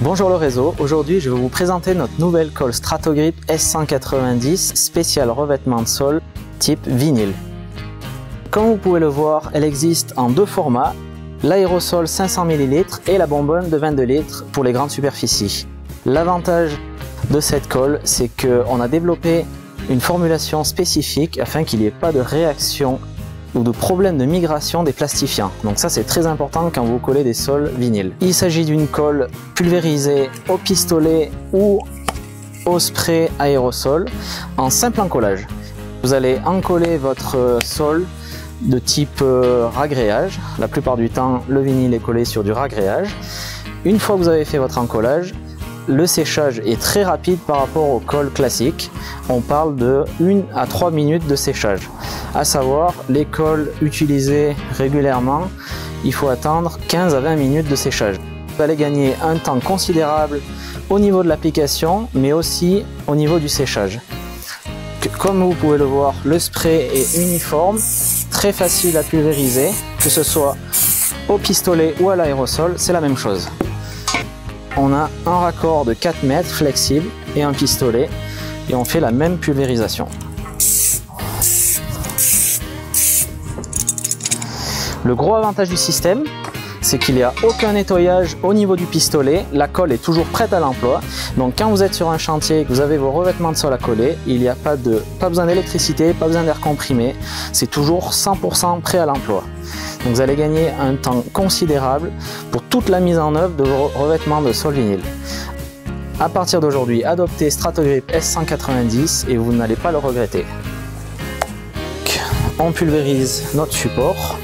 Bonjour le réseau, aujourd'hui je vais vous présenter notre nouvelle colle Strato-Grip S190 spécial revêtement de sol type vinyle. Comme vous pouvez le voir, elle existe en deux formats, l'aérosol 500 ml et la bonbonne de 22 litres pour les grandes superficies. L'avantage de cette colle, c'est qu'on a développé une formulation spécifique afin qu'il n'y ait pas de réaction ou de problème de migration des plastifiants. Donc ça c'est très important quand vous collez des sols vinyles. Il s'agit d'une colle pulvérisée au pistolet ou au spray aérosol en simple encollage. Vous allez encoller votre sol de type ragréage. La plupart du temps le vinyle est collé sur du ragréage. Une fois que vous avez fait votre encollage, le séchage est très rapide par rapport aux colles classiques. On parle de 1 à 3 minutes de séchage. À savoir, les colles utilisées régulièrement, il faut attendre 15 à 20 minutes de séchage. Vous allez gagner un temps considérable au niveau de l'application, mais aussi au niveau du séchage. Comme vous pouvez le voir, le spray est uniforme, très facile à pulvériser, que ce soit au pistolet ou à l'aérosol, c'est la même chose. On a un raccord de 4 mètres flexible et un pistolet et on fait la même pulvérisation. Le gros avantage du système, c'est qu'il n'y a aucun nettoyage au niveau du pistolet, la colle est toujours prête à l'emploi. Donc quand vous êtes sur un chantier et que vous avez vos revêtements de sol à coller, il n'y a pas besoin d'électricité, pas besoin d'air comprimé, c'est toujours 100% prêt à l'emploi. Donc vous allez gagner un temps considérable pour toute la mise en œuvre de vos revêtements de sol vinyle. À partir d'aujourd'hui, adoptez Strato-Grip S190 et vous n'allez pas le regretter. On pulvérise notre support.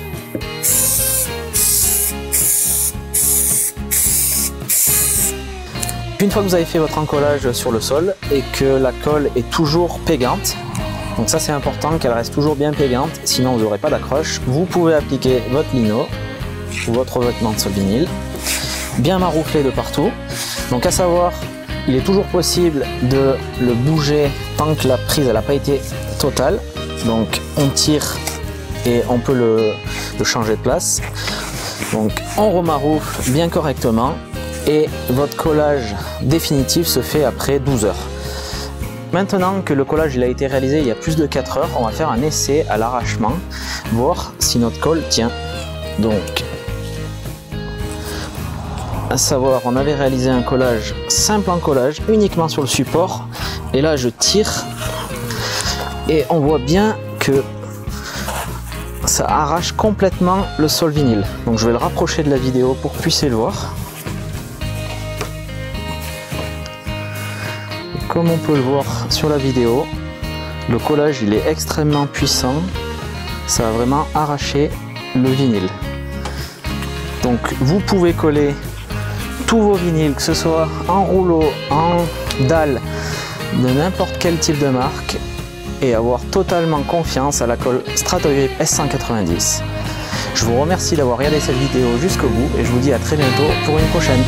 Une fois que vous avez fait votre encollage sur le sol et que la colle est toujours pégante, donc ça c'est important qu'elle reste toujours bien pégante, sinon vous n'aurez pas d'accroche, vous pouvez appliquer votre lino ou votre revêtement de sol vinyle, bien marouflé de partout. Donc à savoir, il est toujours possible de le bouger tant que la prise n'a pas été totale. Donc on tire et on peut le changer de place. Donc on remaroufle bien correctement. Et votre collage définitif se fait après 12 heures. Maintenant que le collage a été réalisé il y a plus de 4 heures, on va faire un essai à l'arrachement, voir si notre colle tient. Donc, à savoir, on avait réalisé un collage, simple encollage, uniquement sur le support. Et là, je tire et on voit bien que ça arrache complètement le sol vinyle. Donc je vais le rapprocher de la vidéo pour que vous puissiez le voir. Comme on peut le voir sur la vidéo, le collage il est extrêmement puissant, ça va vraiment arracher le vinyle. Donc vous pouvez coller tous vos vinyles, que ce soit en rouleau, en dalle, de n'importe quel type de marque, et avoir totalement confiance à la colle Strato-Grip S190. Je vous remercie d'avoir regardé cette vidéo jusqu'au bout et je vous dis à très bientôt pour une prochaine.